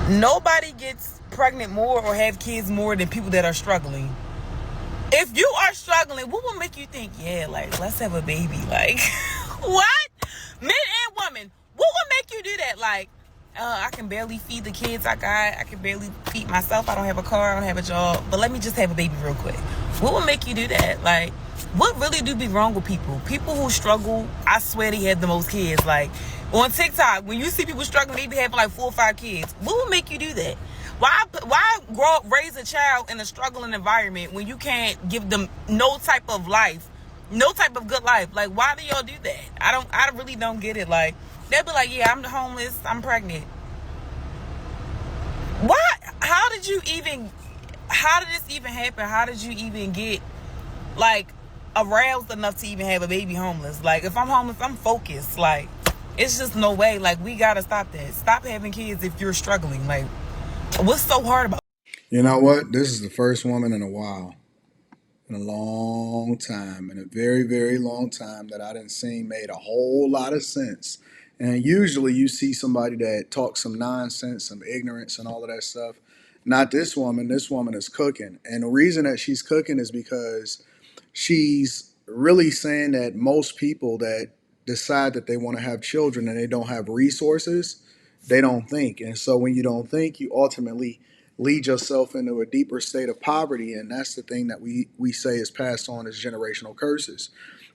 Nobody gets pregnant more or have kids more than people that are struggling. If you are struggling, what will make you think, yeah, like, let's have a baby? Like, what? Men and women, what will make you do that? Like, I can barely feed the kids I got. I can barely feed myself. I don't have a car. I don't have a job. But let me just have a baby real quick. What will make you do that? Like, what really do be wrong with people? People who struggle, I swear they have the most kids. Like, on TikTok, when you see people struggling, they be having like 4 or 5 kids. What will make you do that? Why raise a child in a struggling environment when you can't give them no type of life, no type of good life? Like, why do y'all do that? I really don't get it. Like, they'll be like, yeah, I'm homeless, I'm pregnant. What? How did this even happen? How did you even get, like, aroused enough to even have a baby homeless? Like, if I'm homeless, I'm focused. Like, it's just no way. Like, we gotta stop that. Stop having kids if you're struggling. Like, what's so hard about You know what? This is the first woman in a while, in a long time, in a very, very long time that I didn't see made a whole lot of sense. And usually you see somebody that talks some nonsense, some ignorance, and all of that stuff. Not this woman. This woman is cooking. And the reason that she's cooking is because she's really saying that most people that decide that they want to have children and they don't have resources, they don't think. And so when you don't think, you ultimately lead yourself into a deeper state of poverty. And that's the thing that we say is passed on as generational curses.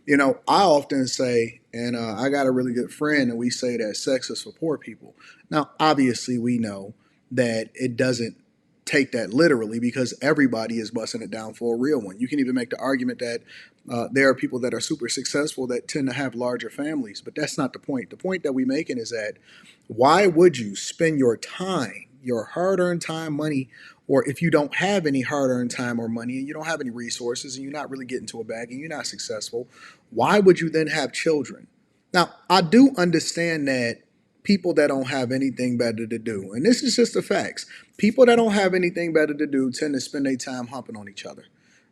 You know, I often say, and I got a really good friend, and we say that sex is for poor people. Now, obviously, we know that it doesn't take that literally because everybody is busting it down for a real one. You can even make the argument that there are people that are super successful that tend to have larger families, but that's not the point. The point that we're making is that why would you spend your time, your hard earned time, money, or if you don't have any hard earned time or money and you don't have any resources and you're not really getting to a bag and you're not successful, why would you then have children? Now, I do understand that people that don't have anything better to do, and this is just the facts, people that don't have anything better to do tend to spend their time humping on each other,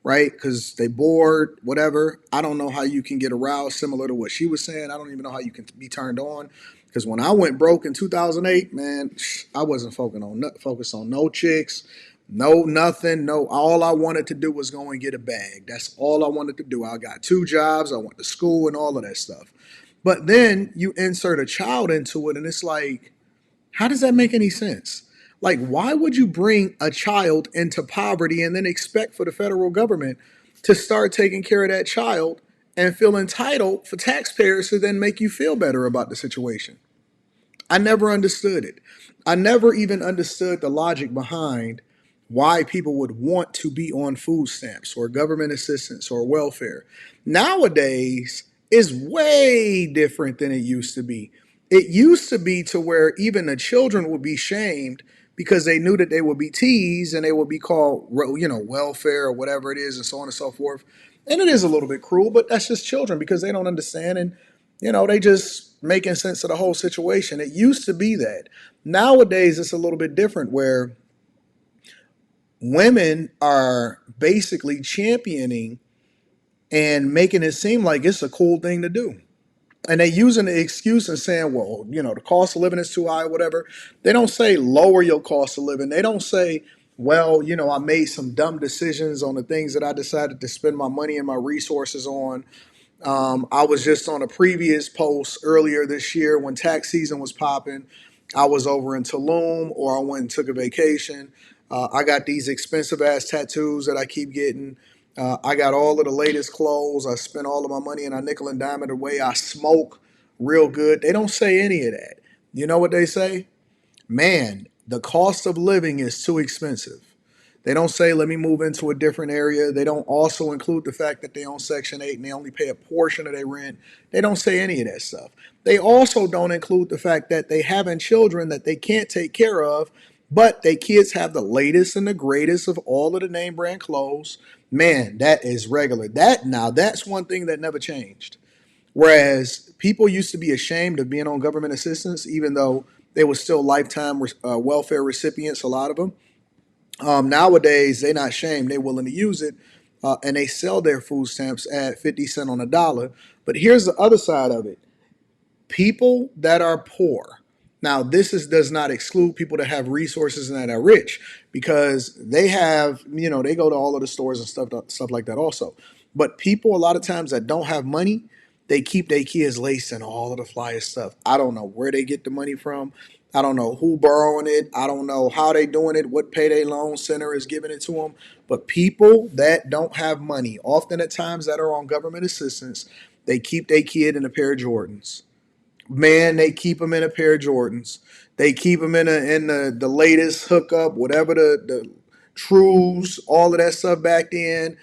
right? Because they bored, whatever. I don't know how you can get aroused, similar to what she was saying. I don't even know how you can be turned on. Because when I went broke in 2008, man, I wasn't focused on no chicks, no nothing, no. All I wanted to do was go and get a bag. That's all I wanted to do. I got 2 jobs. I went to school and all of that stuff. But then you insert a child into it, and it's like, how does that make any sense? Like, why would you bring a child into poverty and then expect for the federal government to start taking care of that child and feel entitled for taxpayers to then make you feel better about the situation? I never understood it. I never even understood the logic behind why people would want to be on food stamps or government assistance or welfare. Nowadays is way different than it used to be. It used to be to where even the children would be shamed because they knew that they would be teased and they would be called, welfare or whatever it is, and so on and so forth. And it is a little bit cruel, but that's just children because they don't understand, and they just making sense of the whole situation. It used to be that. Nowadays, it's a little bit different where women are basically championing and making it seem like it's a cool thing to do. And they using the excuse and saying, well, the cost of living is too high, whatever. They don't say lower your cost of living. They don't say, well, I made some dumb decisions on the things that I decided to spend my money and my resources on. I was just on a previous post earlier this year when tax season was popping. I was over in Tulum, or I went and took a vacation. I got these expensive ass tattoos that I keep getting. I got all of the latest clothes. I spent all of my money and I nickel and dime it away. I smoke real good. They don't say any of that. You know what they say? Man, the cost of living is too expensive. They don't say, let me move into a different area. They don't also include the fact that they own Section 8 and they only pay a portion of their rent. They don't say any of that stuff. They also don't include the fact that they having children that they can't take care of, but they kids have the latest and the greatest of all of the name brand clothes. Man, that is regular. That's one thing that never changed. Whereas people used to be ashamed of being on government assistance, even though they were still lifetime welfare recipients, a lot of them. Nowadays, they're not ashamed. They're willing to use it, and they sell their food stamps at 50 cents on a dollar. But here's the other side of it. People that are poor, Now, does not exclude people that have resources and that are rich, because they have, they go to all of the stores and stuff like that also. But people a lot of times that don't have money, they keep their kids laced in all of the flyest stuff. I don't know where they get the money from. I don't know who borrowing it. I don't know how they doing it, what payday loan center is giving it to them. But people that don't have money, often at times that are on government assistance, they keep their kid in a pair of Jordans. Man, they keep them in a pair of Jordans. They keep them in the latest hookup, whatever the trues, all of that stuff back then.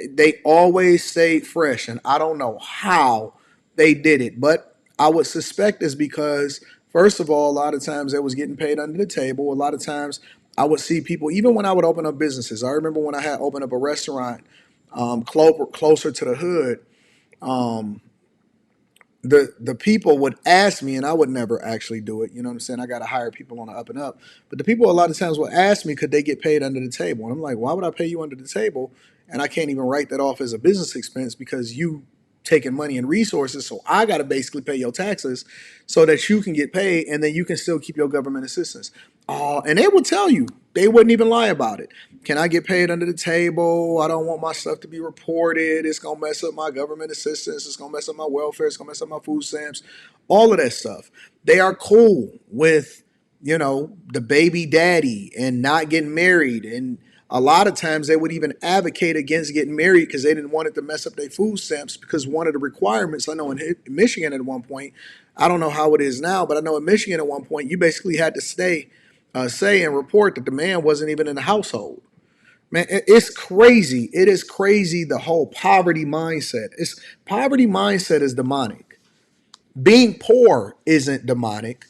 They always stayed fresh, and I don't know how they did it, but I would suspect is because, first of all, a lot of times they was getting paid under the table. A lot of times I would see people, even when I would open up businesses. I remember when I had opened up a restaurant closer to the hood. Um, the people would ask me, and I would never actually do it. You know what I'm saying? I got to hire people on the up and up. But the people a lot of times would ask me, could they get paid under the table? And I'm like, why would I pay you under the table? And I can't even write that off as a business expense because you taking money and resources. So I got to basically pay your taxes so that you can get paid, and then you can still keep your government assistance. And they would tell you, they wouldn't even lie about it. Can I get paid under the table? I don't want my stuff to be reported. It's going to mess up my government assistance. It's going to mess up my welfare. It's going to mess up my food stamps. All of that stuff. They are cool with, the baby daddy and not getting married. And a lot of times they would even advocate against getting married because they didn't want it to mess up their food stamps, because one of the requirements, I know in Michigan at one point, I don't know how it is now, but I know in Michigan at one point, you basically had to say and report that the man wasn't even in the household. Man, it's crazy. It is crazy, the whole poverty mindset. Poverty mindset is demonic. Being poor isn't demonic.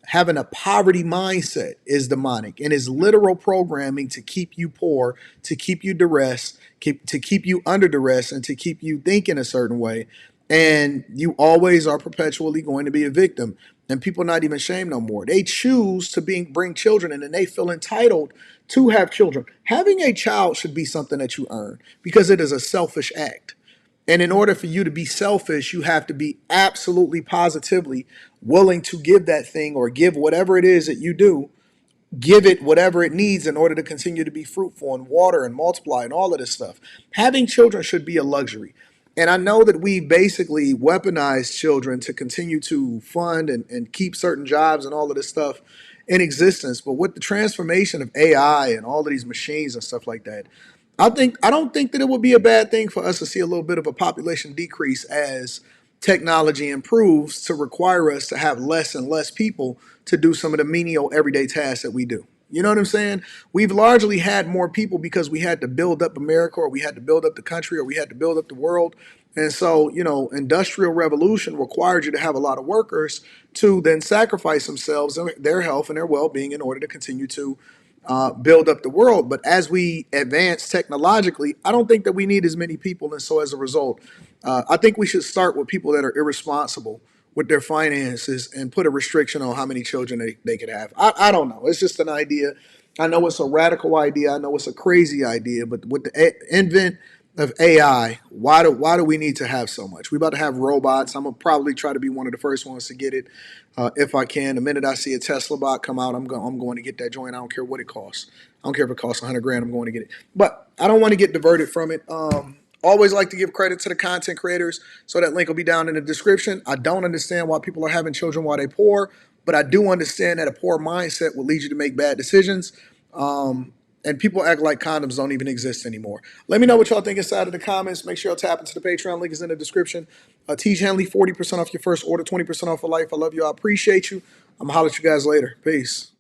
Having a poverty mindset is demonic, and is literal programming to keep you poor, to keep you duress, to keep you under duress, and to keep you thinking a certain way. And you always are perpetually going to be a victim. And people not even shame no more. They choose to bring children in, and they feel entitled to have children. Having a child should be something that you earn, because it is a selfish act. And in order for you to be selfish, you have to be absolutely positively willing to give that thing, or give whatever it is that you do, give it whatever it needs in order to continue to be fruitful and water and multiply and all of this stuff. Having children should be a luxury. And I know that we basically weaponize children to continue to fund and keep certain jobs and all of this stuff in existence. But with the transformation of AI and all of these machines and stuff like that, I don't think that it would be a bad thing for us to see a little bit of a population decrease as technology improves, to require us to have less and less people to do some of the menial everyday tasks that we do. You know what I'm saying? We've largely had more people because we had to build up America, or we had to build up the country, or we had to build up the world. And so, industrial revolution required you to have a lot of workers to then sacrifice themselves and their health and their well-being in order to continue to build up the world. But as we advance technologically, I don't think that we need as many people. And so as a result, I think we should start with people that are irresponsible with their finances and put a restriction on how many children they could have. I don't know. It's just an idea. I know it's a radical idea. I know it's a crazy idea. But with the invent of AI, why do we need to have so much? We about to have robots. I'm gonna probably try to be one of the first ones to get it, if I can. The minute I see a Tesla bot come out, I'm going to get that joint. I don't care what it costs. I don't care if it costs 100 grand. I'm going to get it. But I don't want to get diverted from it. Always like to give credit to the content creators, so that link will be down in the description. I don't understand why people are having children while they're poor, but I do understand that a poor mindset will lead you to make bad decisions. And people act like condoms don't even exist anymore. Let me know what y'all think inside of the comments. Make sure y'all tap into the Patreon. Link is in the description. Teach Henley, 40% off your first order, 20% off for life. I love you. I appreciate you. I'm going to holler at you guys later. Peace.